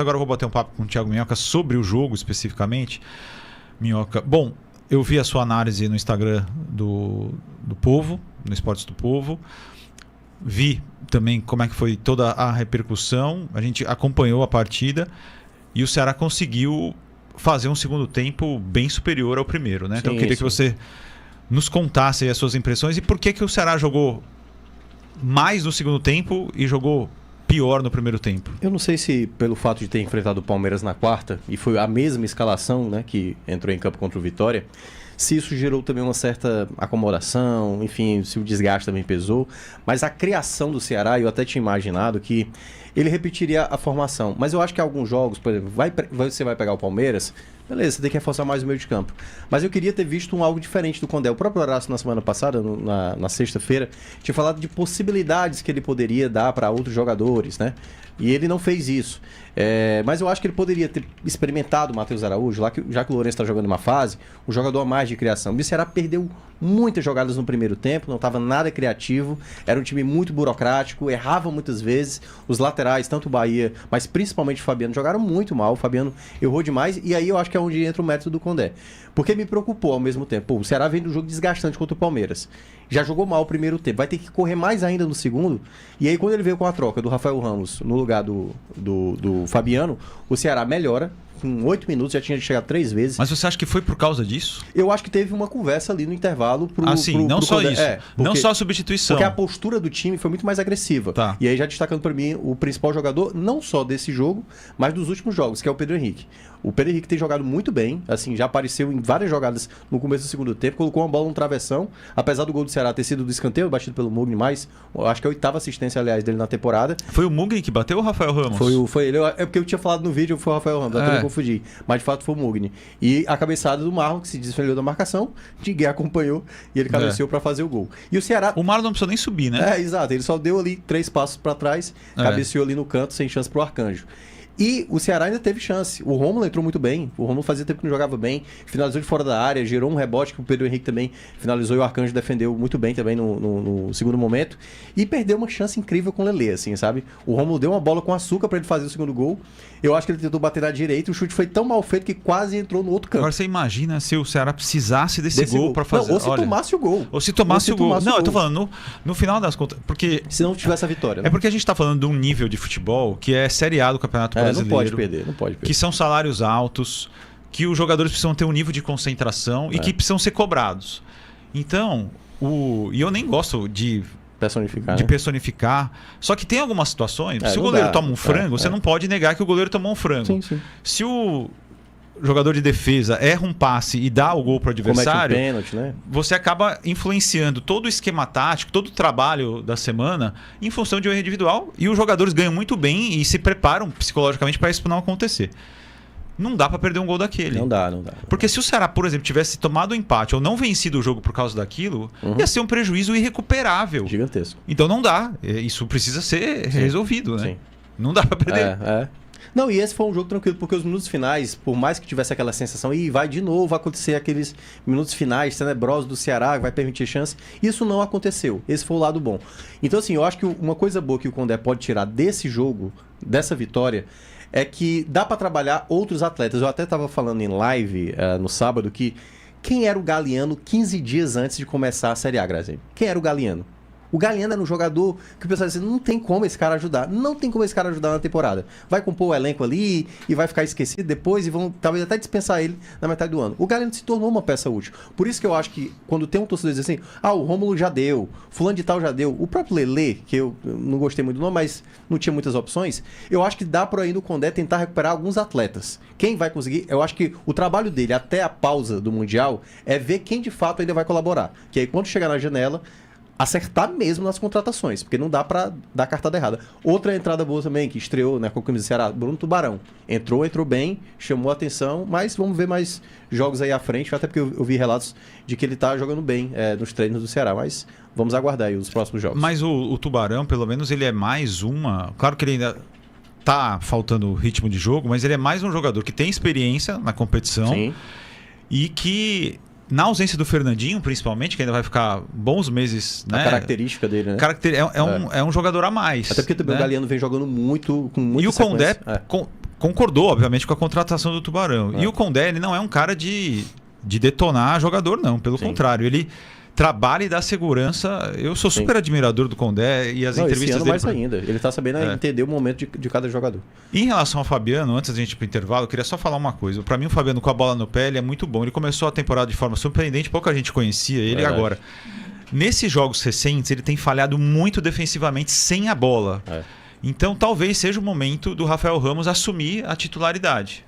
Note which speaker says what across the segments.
Speaker 1: Agora eu vou bater um papo com o Thiago Minhoca sobre o jogo especificamente. Minhoca, bom, eu vi a sua análise no Instagram do Povo, no Esportes do Povo. Vi também como é que foi toda a repercussão. A gente acompanhou a partida e o Ceará conseguiu fazer um segundo tempo bem superior ao primeiro, né? Então eu queria que você nos contasse aí as suas impressões e por que o Ceará jogou mais no segundo tempo e jogou pior no primeiro tempo.
Speaker 2: Eu não sei se pelo fato de ter enfrentado o Palmeiras na quarta, e foi a mesma escalação, né, que entrou em campo contra o Vitória, se isso gerou também uma certa acomodação, enfim, se o desgaste também pesou. Mas a criação do Ceará, eu até tinha imaginado que ele repetiria a formação. Mas eu acho que alguns jogos, por exemplo, você vai pegar o Palmeiras, beleza, você tem que reforçar mais o meio de campo. Mas eu queria ter visto algo diferente do Condé. O próprio Horácio, na semana passada, na sexta-feira, tinha falado de possibilidades que ele poderia dar para outros jogadores, né? E ele não fez isso. Mas eu acho que ele poderia ter experimentado o Matheus Araújo, já que o Lourenço está jogando uma fase, um jogador a mais de criação. O Ceará perdeu muitas jogadas no primeiro tempo, não estava nada criativo, era um time muito burocrático, errava muitas vezes. Os laterais, tanto o Bahia, mas principalmente o Fabiano, jogaram muito mal. O Fabiano errou demais, e aí eu acho que é onde entra o método do Condé. Porque me preocupou ao mesmo tempo. O Ceará vem do jogo desgastante contra o Palmeiras. Já jogou mal o primeiro tempo, vai ter que correr mais ainda no segundo. E aí quando ele veio com a troca do Rafael Ramos no lugar do Fabiano, o Ceará melhora. Com 8 minutos já tinha chegado 3 vezes.
Speaker 1: Mas você acha que foi por causa disso?
Speaker 2: Eu acho que teve uma conversa ali no intervalo
Speaker 1: não só
Speaker 2: Condé.
Speaker 1: isso. Não só a substituição.
Speaker 2: Porque a postura do time foi muito mais agressiva.
Speaker 1: Tá.
Speaker 2: E aí já destacando para mim o principal jogador, não só desse jogo, mas dos últimos jogos, que é o Pedro Henrique. O Pedro Henrique tem jogado muito bem, assim, já apareceu em várias jogadas no começo do segundo tempo, colocou uma bola no travessão, apesar do gol do Ceará ter sido do escanteio, batido pelo Mugni, mas acho que é a 8ª assistência, aliás, dele na temporada.
Speaker 1: Foi o Mugni que bateu ou o Rafael Ramos?
Speaker 2: Foi ele. É porque eu tinha falado no vídeo, foi o Rafael Ramos, até eu confundi. Mas de fato foi o Mugni. E a cabeçada do Marlon, que se desfendeu da marcação, Ninguém acompanhou e ele cabeceou para fazer o gol. E o Ceará...
Speaker 1: O Marlon não precisou nem subir, né?
Speaker 2: Exato. Ele só deu ali 3 passos para trás, cabeceou ali no canto, sem chance pro Arcanjo. E o Ceará ainda teve chance. O Rômulo entrou muito bem. O Rômulo fazia tempo que não jogava bem. Finalizou de fora da área, gerou um rebote que o Pedro Henrique também finalizou e o Arcanjo defendeu muito bem também no segundo momento. E perdeu uma chance incrível com o Lelê, assim, sabe? O Rômulo deu uma bola com açúcar para ele fazer o segundo gol. Eu acho que ele tentou bater na direita e o chute foi tão mal feito que quase entrou no outro canto.
Speaker 1: Agora você imagina se o Ceará precisasse desse gol para fazer...
Speaker 2: Não, ou se tomasse o gol.
Speaker 1: Ou se tomasse o gol. Não, eu tô falando no final das contas. Porque...
Speaker 2: Se não tivesse a vitória. Né?
Speaker 1: É porque a gente tá falando de um nível de futebol que é Série A do Campeonato Brasileiro.
Speaker 2: Não pode perder.
Speaker 1: Que são salários altos, que os jogadores precisam ter um nível de concentração e que precisam ser cobrados. Então, e eu nem gosto de personificar. Só que tem algumas situações. Se o goleiro toma um frango, você não pode negar que o goleiro tomou um frango.
Speaker 2: Sim, sim.
Speaker 1: Se o jogador de defesa erra um passe e dá o gol para o adversário,
Speaker 2: pênalti, né?
Speaker 1: Você acaba influenciando todo o esquema tático, todo o trabalho da semana em função de um erro individual, e os jogadores ganham muito bem e se preparam psicologicamente para isso não acontecer. Não dá para perder um gol daquele.
Speaker 2: Não dá.
Speaker 1: Porque se o Ceará, por exemplo, tivesse tomado um empate ou não vencido o jogo por causa daquilo, ia ser um prejuízo irrecuperável.
Speaker 2: Gigantesco.
Speaker 1: Então não dá. Isso precisa ser resolvido, né?
Speaker 2: Sim.
Speaker 1: Não dá para perder.
Speaker 2: Não, e esse foi um jogo tranquilo, porque os minutos finais, por mais que tivesse aquela sensação, vai de novo acontecer aqueles minutos finais tenebrosos do Ceará, que vai permitir chance, isso não aconteceu. Esse foi o lado bom. Então, assim, eu acho que uma coisa boa que o Condé pode tirar desse jogo, dessa vitória, é que dá para trabalhar outros atletas. Eu até estava falando em live no sábado que quem era o Galeano 15 dias antes de começar a Série A, Grazi? Quem era o Galeano? O Galeano era um jogador que o pessoal dizia, não tem como esse cara ajudar. Não tem como esse cara ajudar na temporada. Vai compor o elenco ali e vai ficar esquecido depois e vão talvez até dispensar ele na metade do ano. O Galeano se tornou uma peça útil. Por isso que eu acho que quando tem um torcedor diz assim, o Rômulo já deu, fulano de tal já deu. O próprio Lelê, que eu não gostei muito do nome, mas não tinha muitas opções, eu acho que dá por aí no Condé tentar recuperar alguns atletas. Quem vai conseguir, eu acho que o trabalho dele até a pausa do Mundial é ver quem de fato ainda vai colaborar. Que aí quando chegar na janela, acertar mesmo nas contratações, porque não dá pra dar cartada errada. Outra entrada boa também, que estreou, né, com o camisa do Ceará, Bruno Tubarão. Entrou bem, chamou a atenção, mas vamos ver mais jogos aí à frente, até porque eu vi relatos de que ele tá jogando bem nos treinos do Ceará, mas vamos aguardar aí os próximos jogos.
Speaker 1: Mas o Tubarão, pelo menos, ele é mais uma... Claro que ele ainda tá faltando ritmo de jogo, mas ele é mais um jogador que tem experiência na competição.
Speaker 2: Sim.
Speaker 1: E que... Na ausência do Fernandinho, principalmente, que ainda vai ficar bns meses...
Speaker 2: A característica dele, né?
Speaker 1: É um jogador a mais.
Speaker 2: Até porque também o Galeano vem jogando muito, com muita
Speaker 1: E o Condé concordou, obviamente, com a contratação do Tubarão. E o Condé, ele não é um cara de detonar jogador, não. Pelo contrário, ele trabalha e dá segurança. Eu sou super admirador do Condé e as entrevistas
Speaker 2: esse ano
Speaker 1: dele...
Speaker 2: mais ainda. Ele tá sabendo entender o momento de cada jogador.
Speaker 1: Em relação ao Fabiano, antes da gente ir pro intervalo, eu queria só falar uma coisa. Para mim, o Fabiano com a bola no pé, ele é muito bom. Ele começou a temporada de forma surpreendente, pouca gente conhecia ele agora. Nesses jogos recentes, ele tem falhado muito defensivamente sem a bola. Então, talvez seja o momento do Rafael Ramos assumir a titularidade.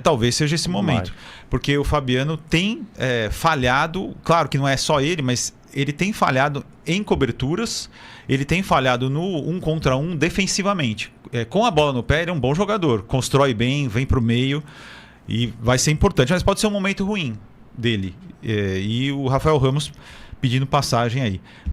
Speaker 1: Talvez seja esse momento. Porque o Fabiano tem falhado, claro que não é só ele, mas ele tem falhado em coberturas, ele tem falhado no 1 contra 1 defensivamente. Com a bola no pé, ele é um bom jogador, constrói bem, vem para o meio e vai ser importante. Mas pode ser um momento ruim dele. E o Rafael Ramos pedindo passagem aí.